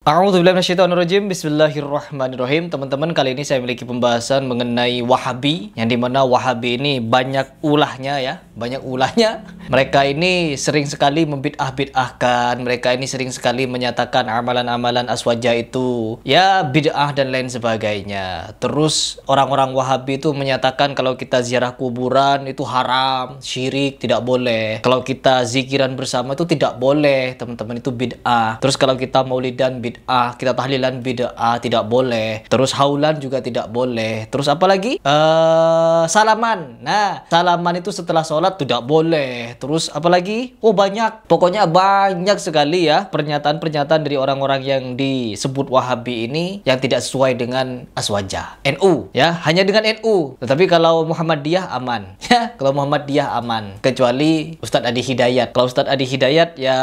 A'udzubillahi minasyaitonirrajim. Bismillahirrahmanirrahim. Teman-teman, kali ini saya memiliki pembahasan mengenai Wahabi, yang dimana Wahabi ini banyak ulahnya ya, banyak ulahnya. Mereka ini sering sekali membid'ah-bid'ahkan, mereka ini sering sekali menyatakan amalan-amalan aswaja itu ya bid'ah dan lain sebagainya. Terus orang-orang Wahabi itu menyatakan kalau kita ziarah kuburan itu haram, syirik, tidak boleh. Kalau kita zikiran bersama itu tidak boleh, teman-teman, itu bid'ah. Terus kalau kita maulidan bid'ah, kita tahlilan bid'ah, tidak boleh. Terus haulan juga tidak boleh. Terus apa lagi? Salaman. Nah, salaman itu setelah sholat tidak boleh. Terus apa lagi? Oh, banyak. Pokoknya banyak sekali ya pernyataan-pernyataan dari orang-orang yang disebut Wahabi ini yang tidak sesuai dengan aswaja. NU ya, hanya dengan NU. Tetapi kalau Muhammadiyah aman. Ya, kalau Muhammadiyah aman. Kecuali Ustadz Adi Hidayat. Kalau Ustadz Adi Hidayat ya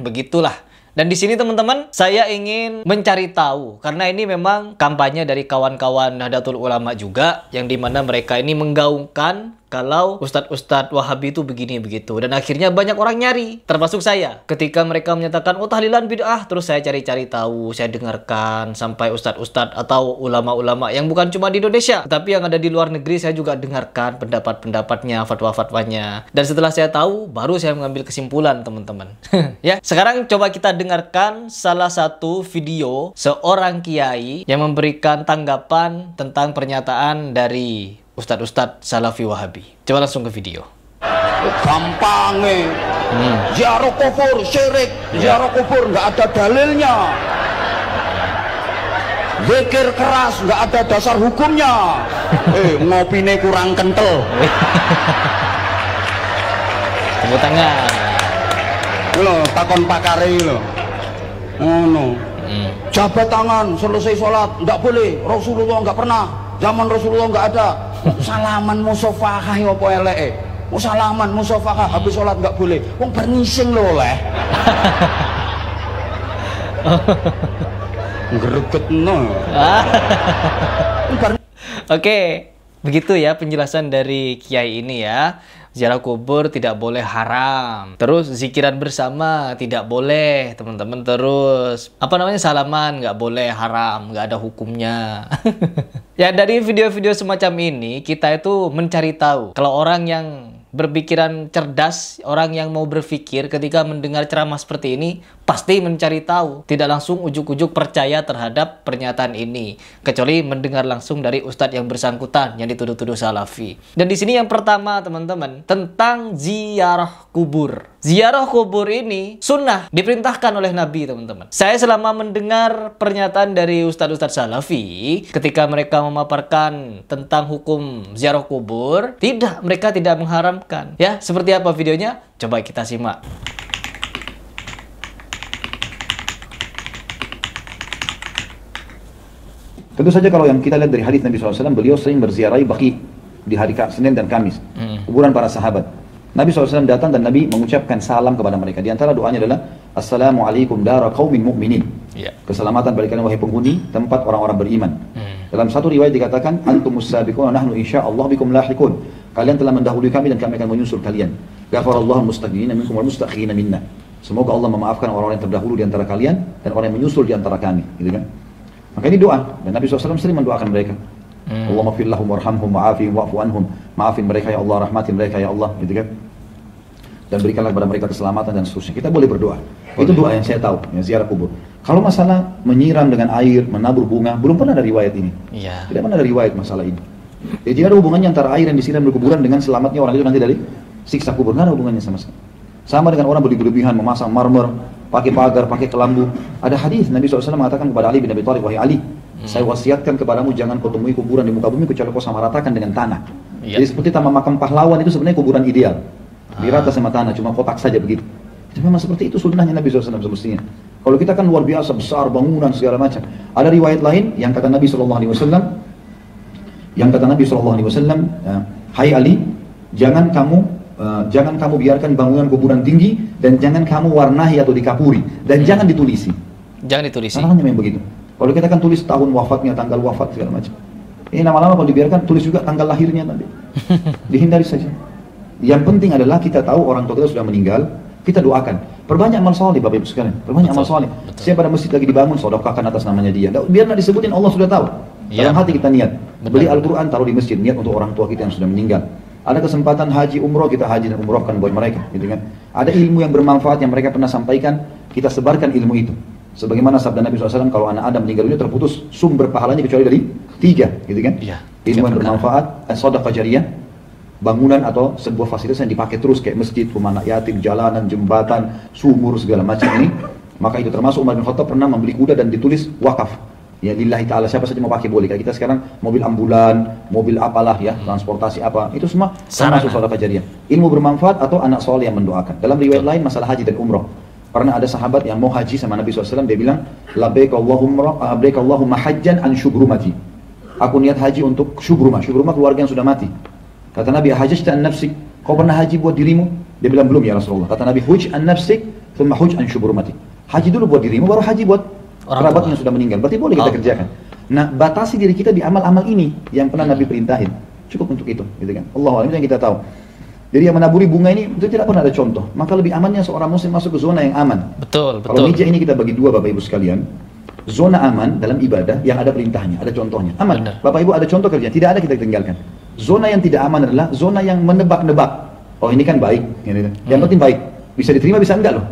begitulah. Dan di sini teman-teman, saya ingin mencari tahu karena ini memang kampanye dari kawan-kawan Nahdlatul Ulama juga, yang dimana mereka ini menggaungkan kalau ustadz-ustadz Wahabi itu begini begitu, dan akhirnya banyak orang nyari, termasuk saya. Ketika mereka menyatakan oh tahlilan bid'ah, terus saya cari-cari tahu, saya dengarkan sampai ustadz-ustadz atau ulama-ulama yang bukan cuma di Indonesia, tapi yang ada di luar negeri, saya juga dengarkan pendapat-pendapatnya, fatwa-fatwanya. Dan setelah saya tahu, baru saya mengambil kesimpulan, teman-teman. Ya, sekarang coba kita dengarkan salah satu video seorang kiai yang memberikan tanggapan tentang pernyataan dari Ustadz-Ustadz Salafi Wahabi. Coba langsung ke video. Gampangnya ziarah kubur syirik, ziarah kubur nggak ada dalilnya, zikir keras nggak ada dasar hukumnya. Ngopine kurang kental. Tepuk tangan. Lo takon pakare lo. No. Jabat tangan selesai sholat nggak boleh. Rasulullah nggak pernah. Zaman Rasulullah nggak ada. Salaman musafahah apa eleke? Salaman musafahah habis sholat nggak boleh. Wong bernising lho oleh. Ngregetno. Oke, begitu ya penjelasan dari kiai ini ya. Ziarah kubur tidak boleh haram. Terus zikiran bersama tidak boleh, teman-teman. Terus apa namanya, salaman nggak boleh, haram, nggak ada hukumnya. Ya, dari video-video semacam ini kita itu mencari tahu kalau orang yang berpikiran cerdas, orang yang mau berpikir ketika mendengar ceramah seperti ini pasti mencari tahu, tidak langsung ujuk-ujuk percaya terhadap pernyataan ini, kecuali mendengar langsung dari ustadz yang bersangkutan yang dituduh-tuduh salafi. Dan di sini yang pertama, teman-teman, tentang ziarah kubur. Ziarah kubur ini sunnah, diperintahkan oleh Nabi, teman-teman. Saya selama mendengar pernyataan dari ustadz-ustadz salafi ketika mereka memaparkan tentang hukum ziarah kubur, mereka tidak mengharamkan. Ya, seperti apa videonya? Coba kita simak. Tentu saja kalau yang kita lihat dari hadis Nabi SAW, beliau sering berziarahi Baqi di hari Senin dan Kamis, kuburan para sahabat. Nabi SAW datang dan Nabi mengucapkan salam kepada mereka. Di antara doanya adalah Assalamualaikum dara qaumin mu'minin. Keselamatan bagi kalian wahai penghuni tempat orang-orang beriman. Dalam satu riwayat dikatakan antumus sabiqun wa nahnu insyaallah bikum lahiqun. Kalian telah mendahului kami dan kami akan menyusul kalian. Ghafarallahu mustaqdimina minkum wal mustakhirina minna. Semoga Allah memaafkan orang-orang yang terdahulu di antara kalian dan orang yang menyusul di antara kami, gitu kan? Maka ini doa, dan Nabi SAW sering mendoakan mereka. Allahumma fir lahum warhamhum wa'afihim wa'fu anhum. Maafin mereka ya Allah, rahmatin mereka ya Allah, gitu kan? Dan berikanlah kepada mereka keselamatan dan seterusnya. Kita boleh berdoa. Itu doa yang saya tahu, yang ziarah kubur. Kalau masalah menyiram dengan air, menabur bunga, belum pernah ada riwayat ini. Tidak pernah ada riwayat masalah ini. Jadi ada hubungannya antara air yang disiram di kuburan dengan selamatnya orang itu nanti dari siksa kubur. Nggak ada hubungannya sama sekali. Sama dengan orang berlebihan memasang marmer, pakai pagar, pakai kelambu. Ada hadis Nabi SAW mengatakan kepada Ali bin Abi Thalib, wahai Ali, saya wasiatkan kepadamu jangan kau temui kuburan di muka bumi kecuali kau samaratakan dengan tanah. Jadi seperti taman makam pahlawan itu sebenarnya kuburan ideal, dirata sama tanah, cuma kotak saja begitu. Itu memang seperti itu sunnahnya Nabi SAW semestinya. Kalau kita kan luar biasa besar bangunan segala macam. Ada riwayat lain yang kata Nabi SAW, hai Ali, jangan kamu biarkan bangunan kuburan tinggi dan jangan kamu warnahi atau dikapuri dan jangan ditulisi. Jangan ditulisi. Namanya memang begitu. Kalau kita kan tulis tahun wafatnya, tanggal wafat segala macam. Ini lama-lama kalau dibiarkan tulis juga tanggal lahirnya nanti. Dihindari saja. Yang penting adalah kita tahu orang tua kita sudah meninggal, kita doakan. Perbanyak amal soleh Bapak Ibu sekalian. Perbanyak amal soleh. Siapa ada masjid lagi dibangun, sedekahkan atas namanya dia. Biar nggak disebutin, Allah sudah tahu. Dalam hati kita niat. Beli Al-Quran, taruh di masjid, niat untuk orang tua kita yang sudah meninggal. Ada kesempatan haji umroh, kita haji dan umrohkan buat mereka, gitu kan. Ada ilmu yang bermanfaat yang mereka pernah sampaikan, kita sebarkan ilmu itu. Sebagaimana sabda Nabi SAW, kalau anak Adam meninggal dunia terputus sumber pahalanya kecuali dari 3, gitu kan. Ilmu yang bermanfaat, sedekah jariyah, bangunan atau sebuah fasilitas yang dipakai terus kayak masjid, rumah anak yatim, jalanan, jembatan, sumur, segala macam ini. Maka itu termasuk Umar bin Khattab pernah membeli kuda dan ditulis wakaf. Ya lillahi ta'ala, siapa saja mau pakai boleh. Kayak kita sekarang mobil ambulan, mobil apalah ya, transportasi apa, itu semua termasuk sedekah jariyah. Ilmu bermanfaat atau anak soleh yang mendoakan. Dalam riwayat lain masalah haji dan umroh. Pernah ada sahabat yang mau haji sama Nabi SAW, dia bilang, labbaik Allahumma hajjan an syubrumati. Aku niat haji untuk syubrumah. Syubrumah keluarga yang sudah mati. Kata Nabi, hajjta an nafsik, kau pernah haji buat dirimu? Dia bilang, belum ya Rasulullah. Kata Nabi, huj an nafsik, thumma huj an syubrumati. Haji dulu buat dirimu, baru haji buat kerabat yang sudah meninggal. Berarti boleh kita kerjakan. Nah, batasi diri kita di amal-amal ini yang pernah Nabi perintahin. Cukup untuk itu, gitu kan. Allahu a'lam, itu yang kita tahu. Jadi yang menaburi bunga ini itu tidak pernah ada contoh. Maka lebih amannya seorang muslim masuk ke zona yang aman. Betul. Kalau meja ini kita bagi dua Bapak Ibu sekalian. Zona aman dalam ibadah yang ada perintahnya, ada contohnya. Aman. Benar. Bapak Ibu ada contoh kerja, tidak ada kita tinggalkan. Zona yang tidak aman adalah zona yang menebak-nebak. Oh ini kan baik. Yang penting baik. Bisa diterima bisa enggak loh.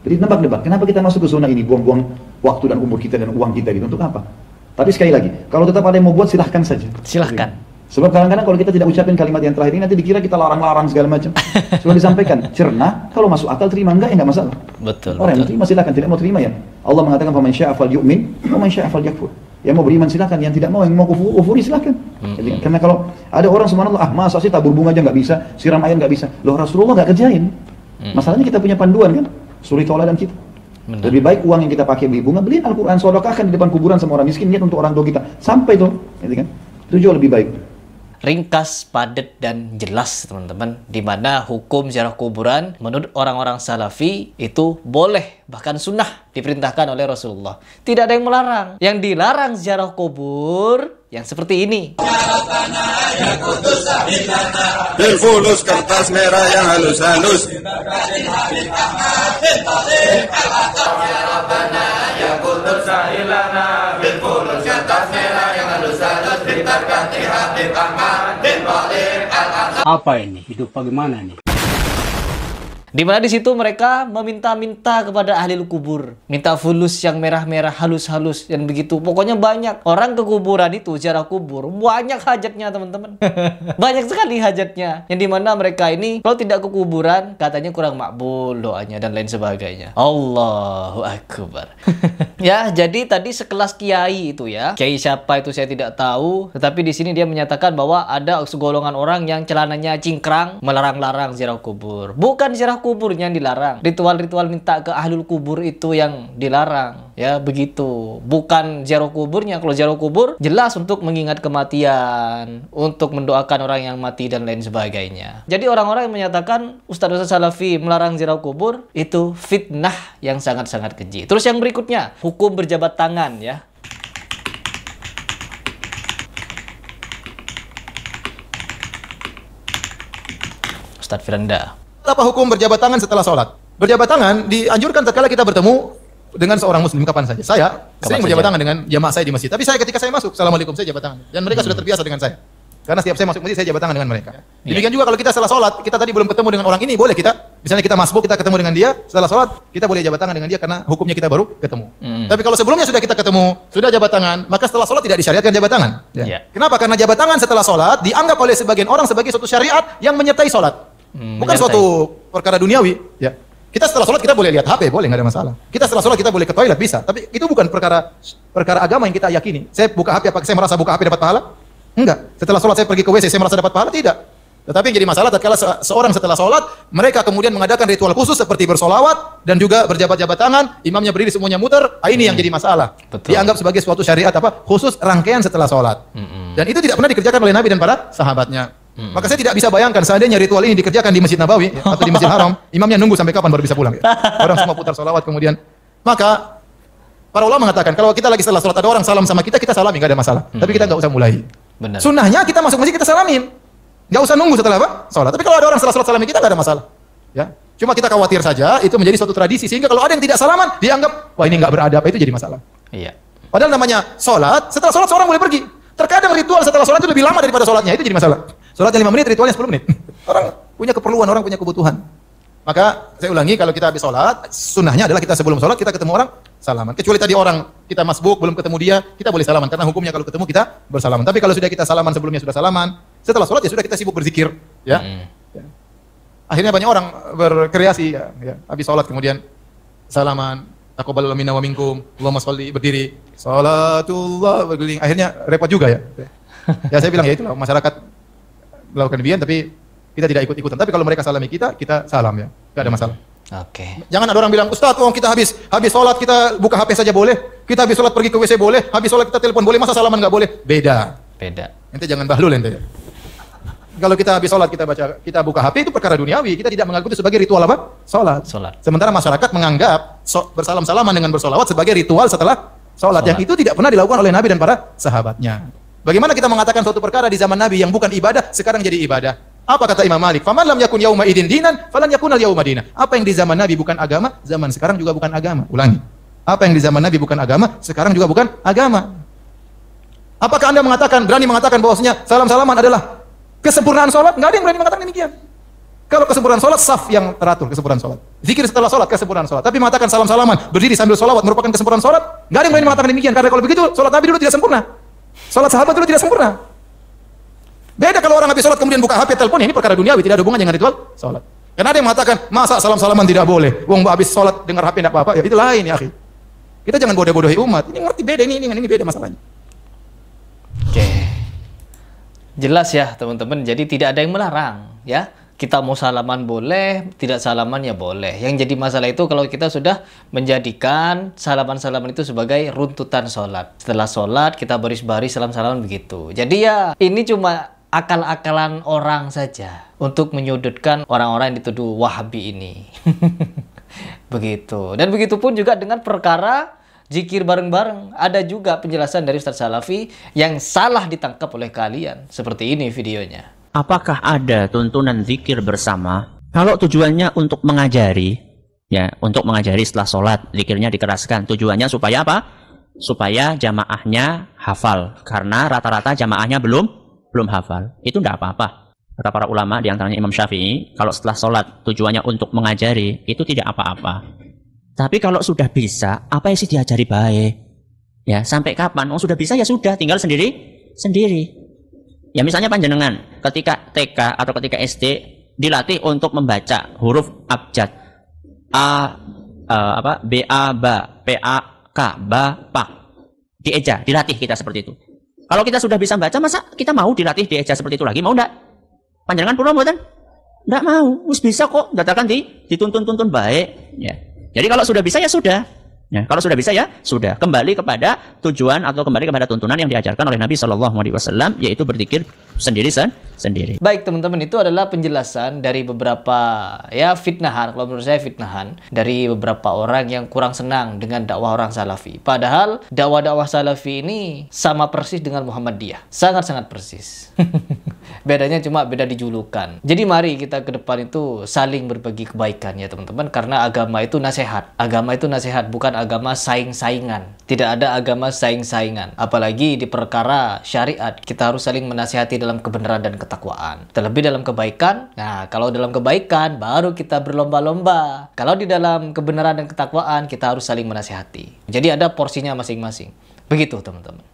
Jadi nebak-nebak. Kenapa kita masuk ke zona ini? Buang-buang waktu dan umur kita dan uang kita gitu. Untuk apa? Tapi sekali lagi, kalau tetap ada yang mau buat silahkan saja. Silahkan. Sebab kadang-kadang kalau kita tidak ucapin kalimat yang terakhir ini nanti dikira kita larang-larang segala macam. Sudah disampaikan, cerna, kalau masuk akal terima, enggak ya enggak masalah. Betul. Orang yang terima silahkan, tidak mau terima ya. Allah mengatakan faman syaa'a falyu'min wa man syaa'a falyakfur. Yang mau beriman silahkan, yang tidak mau, yang mau kufuri silahkan. Jadi, karena kalau ada orang subhanallah, masa sih tabur bunga aja nggak bisa, siram air nggak bisa. Loh Rasulullah nggak kerjain. Masalahnya kita punya panduan kan, suri tauladan kita. Lebih baik uang yang kita pakai beli bunga, beliin Al-Quran, sedekahkan di depan kuburan sama orang miskin, niat untuk orang tua kita. Sampai tuh, gitu kan. Itu jauh lebih baik. Ringkas, padat, dan jelas teman-teman, di mana hukum ziarah kuburan menurut orang-orang salafi itu boleh, bahkan sunnah diperintahkan oleh Rasulullah. Tidak ada yang melarang. Yang dilarang ziarah kubur yang seperti ini. Fulus kertas merah yang halus-halus. Apa ini? Hidup bagaimana nih? Di mana di situ mereka meminta-minta kepada ahli kubur, minta fulus yang merah-merah halus-halus dan begitu. Pokoknya banyak orang ke kuburan itu ziarah kubur, banyak hajatnya teman-teman. Banyak sekali hajatnya. Yang dimana mereka ini kalau tidak ke kuburan katanya kurang makbul doanya dan lain sebagainya. Allahu Akbar. Ya, jadi tadi sekelas kiai itu ya. Kiai siapa itu saya tidak tahu, tetapi di sini dia menyatakan bahwa ada segolongan orang yang celananya cingkrang melarang-larang ziarah kubur. Bukan ziarah kuburnya yang dilarang. Ritual-ritual minta ke ahlul kubur itu yang dilarang. Ya, begitu. Bukan ziarah kuburnya. Kalau ziarah kubur jelas untuk mengingat kematian, untuk mendoakan orang yang mati dan lain sebagainya. Jadi orang-orang yang menyatakan Ustaz Salafi melarang ziarah kubur itu fitnah yang sangat-sangat keji. Terus yang berikutnya, hukum berjabat tangan ya. Ustaz Firanda. Apa hukum berjabat tangan setelah sholat? Berjabat tangan dianjurkan tatkala kita bertemu dengan seorang muslim kapan saja. Saya sering berjabat tangan dengan jamaah saya di masjid. Tapi ketika saya masuk, assalamualaikum, saya jabat tangan. Dan mereka sudah terbiasa dengan saya. Karena setiap saya masuk masjid, saya jabat tangan dengan mereka. Demikian juga kalau kita setelah sholat, kita tadi belum ketemu dengan orang ini, boleh kita, misalnya kita masbuk, kita ketemu dengan dia, setelah sholat, kita boleh jabat tangan dengan dia karena hukumnya kita baru ketemu. Tapi kalau sebelumnya sudah kita ketemu, sudah jabat tangan, maka setelah sholat tidak disyariatkan jabat tangan. Kenapa? Karena jabat tangan setelah sholat dianggap oleh sebagian orang sebagai suatu syariat yang menyertai sholat. Bukan suatu perkara duniawi. Ya. Kita setelah sholat kita boleh lihat HP, boleh, nggak ada masalah. Kita setelah sholat kita boleh ke toilet, bisa. Tapi itu bukan perkara agama yang kita yakini. Saya buka HP, apakah saya merasa buka HP dapat pahala? Enggak. Setelah sholat saya pergi ke WC, saya merasa dapat pahala? Tidak. Tetapi yang jadi masalah tatkala seorang setelah sholat, mereka kemudian mengadakan ritual khusus seperti bersolawat dan juga berjabat-jabat tangan, imamnya berdiri semuanya muter. Ini yang jadi masalah. Betul. Dianggap sebagai suatu syariat khusus rangkaian setelah sholat. Dan itu tidak pernah dikerjakan oleh Nabi dan para sahabatnya. Maka saya tidak bisa bayangkan seandainya ritual ini dikerjakan di Masjid Nabawi atau di Masjid Haram, imamnya nunggu sampai kapan baru bisa pulang. Orang semua putar salawat kemudian. Maka para ulama mengatakan kalau kita lagi setelah sholat ada orang salam sama kita, kita salami, nggak ada masalah. Tapi kita nggak usah mulai. Benar. Sunnahnya kita masuk masjid kita salamin, nggak usah nunggu setelah apa? Sholat. Tapi kalau ada orang setelah sholat salami kita nggak ada masalah. Ya. Cuma kita khawatir saja itu menjadi suatu tradisi sehingga kalau ada yang tidak salaman dianggap wah ini nggak beradab, itu jadi masalah. Iya. Padahal namanya sholat, setelah sholat seorang boleh pergi. Terkadang ritual setelah sholat itu lebih lama daripada sholatnya, itu jadi masalah. Sholatnya 5 menit, ritualnya 10 menit. Orang punya keperluan, orang punya kebutuhan. Maka saya ulangi, kalau kita habis sholat, sunnahnya adalah kita sebelum sholat kita ketemu orang salaman. Kecuali tadi orang kita masbuk belum ketemu dia, kita boleh salaman karena hukumnya kalau ketemu kita bersalaman. Tapi kalau sudah kita salaman sebelumnya sudah salaman, setelah sholat ya sudah kita sibuk berzikir, ya. Ya. Akhirnya banyak orang berkreasi, ya. Habis sholat kemudian salaman, taqabbalallahu minna wa minkum, Allahumma sholli, berdiri, salatullah, berkeliling. Akhirnya repot juga ya. Ya saya bilang ya itulah masyarakat melakukan demikian, tapi kita tidak ikut-ikutan. Tapi kalau mereka salami kita, kita salam ya, nggak ada masalah. Oke. Jangan ada orang bilang, Ustaz, kita habis sholat kita buka HP saja boleh, kita habis sholat pergi ke WC boleh, habis sholat kita telepon boleh, masa salaman nggak boleh? Beda. Ente jangan bahlul ente. Kalau kita habis sholat kita buka HP itu perkara duniawi, kita tidak menganggap itu sebagai ritual apa? Sholat. Sementara masyarakat menganggap bersalam-salaman dengan bersolawat sebagai ritual setelah sholat, yang itu tidak pernah dilakukan oleh Nabi dan para sahabatnya. Bagaimana kita mengatakan suatu perkara di zaman Nabi yang bukan ibadah sekarang jadi ibadah? Apa kata Imam Malik? Faman lam yakun yauma idin dinan, falan yakunal yauma dinah. Apa yang di zaman Nabi bukan agama, zaman sekarang juga bukan agama. Ulangi. Apa yang di zaman Nabi bukan agama, sekarang juga bukan agama. Apakah Anda berani mengatakan bahwasanya salam-salaman adalah kesempurnaan sholat? Enggak ada yang berani mengatakan demikian. Kalau kesempurnaan sholat, saf yang teratur kesempurnaan sholat. Zikir setelah sholat, kesempurnaan sholat. Tapi mengatakan salam-salaman, berdiri sambil sholawat merupakan kesempurnaan sholat? Enggak ada yang berani mengatakan demikian. Karena kalau begitu, sholat Nabi dulu tidak sempurna. Sholat sahabat dulu tidak sempurna. Beda kalau orang habis sholat kemudian buka HP, telepon, ini perkara duniawi, tidak ada hubungan dengan ritual sholat. Karena ada yang mengatakan, masa salam-salaman tidak boleh? Wong habis sholat dengar HP tidak apa-apa, ya itu lain ya akhi. Kita jangan bodoh-bodohi umat. Ini ngerti beda, ini beda masalahnya. Oke. Jelas ya teman-teman, jadi tidak ada yang melarang ya. Kita mau salaman boleh, tidak salaman ya boleh. Yang jadi masalah itu kalau kita sudah menjadikan salaman-salaman itu sebagai runtutan sholat. Setelah sholat kita baris-baris salam-salaman begitu. Jadi ya ini cuma akal-akalan orang saja untuk menyudutkan orang-orang yang dituduh Wahabi ini. Begitu. Dan begitu pun juga dengan perkara zikir bareng-bareng. Ada juga penjelasan dari Ustaz Salafi yang salah ditangkap oleh kalian. Seperti ini videonya. Apakah ada tuntunan zikir bersama? Kalau tujuannya untuk mengajari, ya, untuk mengajari setelah sholat, zikirnya dikeraskan. Tujuannya supaya apa? Supaya jamaahnya hafal. Karena rata-rata jamaahnya belum hafal. Itu tidak apa-apa. Kata para ulama, diantaranya Imam Syafi'i, kalau setelah sholat tujuannya untuk mengajari, itu tidak apa-apa. Tapi kalau sudah bisa, apa yang sih diajari baik? Ya, sampai kapan? Oh sudah bisa ya sudah, tinggal sendiri. Ya misalnya panjenengan ketika TK atau ketika SD dilatih untuk membaca huruf abjad B A ba, P A K ba, pak, dieja, dilatih kita seperti itu. Kalau kita sudah bisa baca, masa kita mau dilatih dieja seperti itu lagi? Mau enggak? Panjenengan pun mboten? Enggak mau. Wis bisa kok, datakan dituntun baik ya. Jadi kalau sudah bisa ya sudah. Ya, kalau sudah bisa ya sudah, kembali kepada tujuan atau kembali kepada tuntunan yang diajarkan oleh Nabi SAW, yaitu berzikir sendiri. Baik teman-teman, itu adalah penjelasan dari beberapa ya fitnahan, kalau menurut saya fitnahan dari beberapa orang yang kurang senang dengan dakwah orang Salafi. Padahal dakwah Salafi ini sama persis dengan Muhammadiyah, sangat-sangat persis. Bedanya cuma beda di julukan. Jadi mari kita ke depan itu saling berbagi kebaikan ya teman-teman, karena agama itu nasihat. Agama itu nasihat, bukan agama saing-saingan. Tidak ada agama saing-saingan. Apalagi di perkara syariat, kita harus saling menasihati dalam kebenaran dan ketakwaan. Terlebih dalam kebaikan. Nah, kalau dalam kebaikan baru kita berlomba-lomba. Kalau di dalam kebenaran dan ketakwaan kita harus saling menasihati. Jadi ada porsinya masing-masing. Begitu teman-teman.